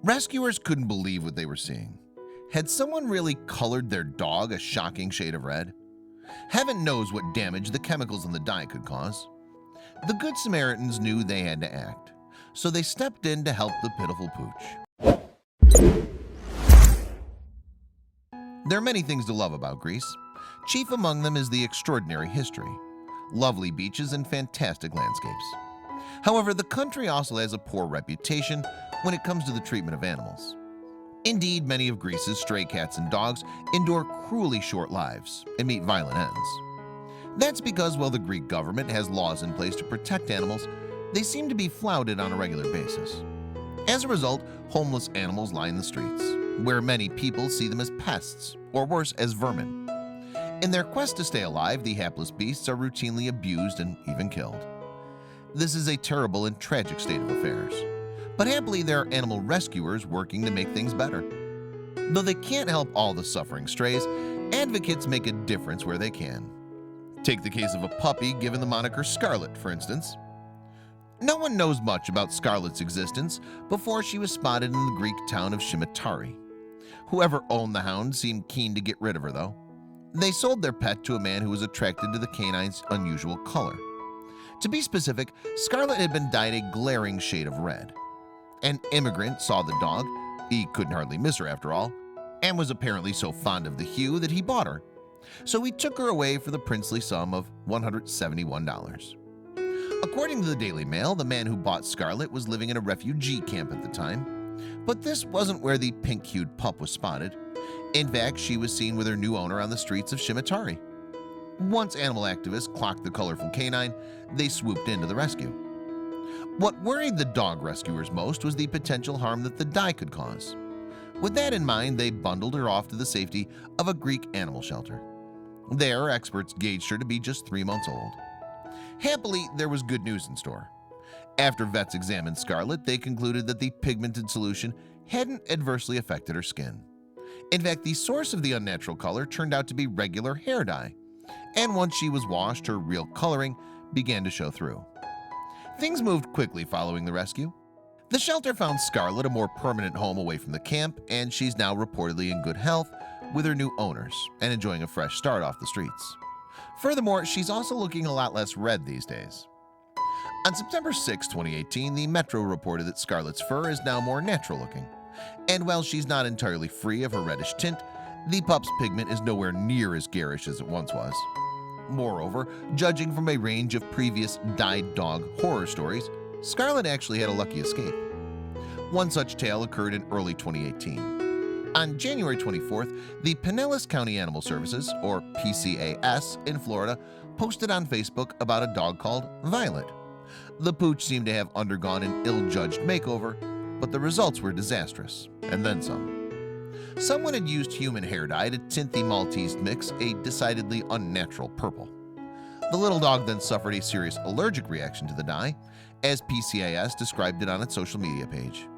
Rescuers couldn't believe what they were seeing. Had someone really colored their dog a shocking shade of red? Heaven knows what damage the chemicals in the dye could cause. The Good Samaritans knew they had to act, so they stepped in to help the pitiful pooch. There are many things to love about Greece. Chief among them is the extraordinary history, lovely beaches and fantastic landscapes. However, the country also has a poor reputation when it comes to the treatment of animals. Indeed, many of Greece's stray cats and dogs endure cruelly short lives and meet violent ends. That's because while the Greek government has laws in place to protect animals, they seem to be flouted on a regular basis. As a result, homeless animals line the streets, where many people see them as pests, or worse, as vermin. In their quest to stay alive, the hapless beasts are routinely abused and even killed. This is a terrible and tragic state of affairs. But happily, there are animal rescuers working to make things better. Though they can't help all the suffering strays, advocates make a difference where they can. Take the case of a puppy given the moniker Scarlett, for instance. No one knows much about Scarlett's existence before she was spotted in the Greek town of Scimitarri. Whoever owned the hound seemed keen to get rid of her, though. They sold their pet to a man who was attracted to the canine's unusual color. To be specific, Scarlett had been dyed a glaring shade of red. An immigrant saw the dog, he couldn't hardly miss her after all, and was apparently so fond of the hue that he bought her. So he took her away for the princely sum of $171. According to the Daily Mail, the man who bought Scarlett was living in a refugee camp at the time. But this wasn't where the pink-hued pup was spotted. In fact, she was seen with her new owner on the streets of Scimitarri. Once animal activists clocked the colorful canine, they swooped in to the rescue. What worried the dog rescuers most was the potential harm that the dye could cause. With that in mind, they bundled her off to the safety of a Greek animal shelter. There, experts gauged her to be just 3 months old. Happily, there was good news in store. After vets examined Scarlett, they concluded that the pigmented solution hadn't adversely affected her skin. In fact, the source of the unnatural color turned out to be regular hair dye, and once she was washed, her real coloring began to show through. Things moved quickly following the rescue. The shelter found Scarlett a more permanent home away from the camp, and she's now reportedly in good health with her new owners and enjoying a fresh start off the streets. Furthermore, she's also looking a lot less red these days. On September 6, 2018, the Metro reported that Scarlett's fur is now more natural looking. And while she's not entirely free of her reddish tint, the pup's pigment is nowhere near as garish as it once was. Moreover, judging from a range of previous dyed dog horror stories, Scarlett actually had a lucky escape. One such tale occurred in early 2018. On January 24th, the Pinellas County Animal Services, or PCAS, in Florida, posted on Facebook about a dog called Violet. The pooch seemed to have undergone an ill-judged makeover, but the results were disastrous, and then some. Someone had used human hair dye to tint the Maltese mix a decidedly unnatural purple. The little dog then suffered a serious allergic reaction to the dye, as PCAS described it on its social media page.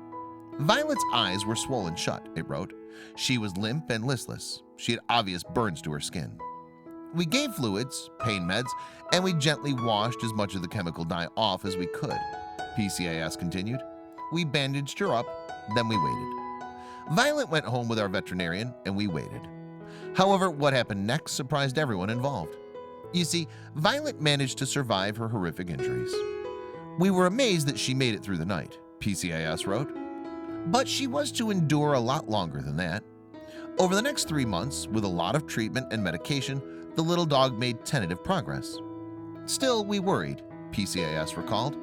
Violet's eyes were swollen shut, it wrote. She was limp and listless. She had obvious burns to her skin. We gave fluids, pain meds, and we gently washed as much of the chemical dye off as we could, PCAS continued. We bandaged her up, then we waited. Violet went home with our veterinarian, and we waited. However, what happened next surprised everyone involved. You see, Violet managed to survive her horrific injuries. We were amazed that she made it through the night, PCAS wrote. But she was to endure a lot longer than that. Over the next 3 months, with a lot of treatment and medication, the little dog made tentative progress. Still, we worried, PCAS recalled.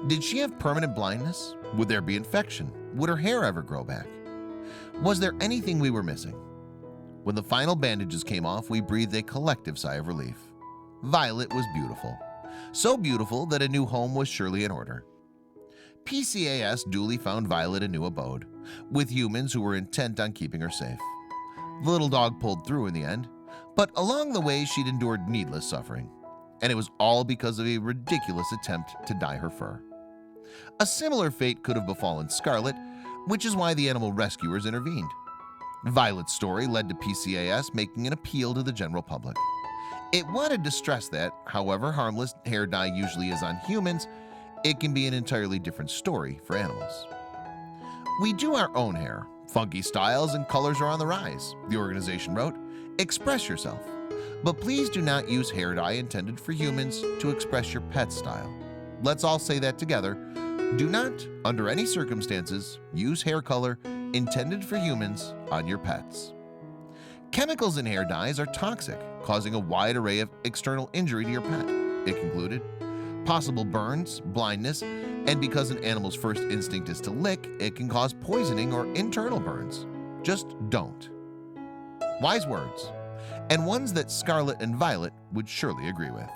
Did she have permanent blindness? Would there be infection? Would her hair ever grow back? Was there anything we were missing? When the final bandages came off, we breathed a collective sigh of relief. Violet was beautiful. So beautiful that a new home was surely in order. PCAS duly found Violet a new abode, with humans who were intent on keeping her safe. The little dog pulled through in the end, but along the way she'd endured needless suffering, and it was all because of a ridiculous attempt to dye her fur. A similar fate could have befallen Scarlett, which is why the animal rescuers intervened. Violet's story led to PCAS making an appeal to the general public. It wanted to stress that, however harmless hair dye usually is on humans, it can be an entirely different story for animals. We do our own hair. Funky styles and colors are on the rise. The organization wrote, express yourself. But please do not use hair dye intended for humans to express your pet style. Let's all say that together. Do not, under any circumstances, use hair color intended for humans on your pets. Chemicals in hair dyes are toxic, causing a wide array of external injury to your pet. It concluded, possible burns, blindness, and because an animal's first instinct is to lick, it can cause poisoning or internal burns. Just don't. Wise words, and ones that Scarlett and Violet would surely agree with.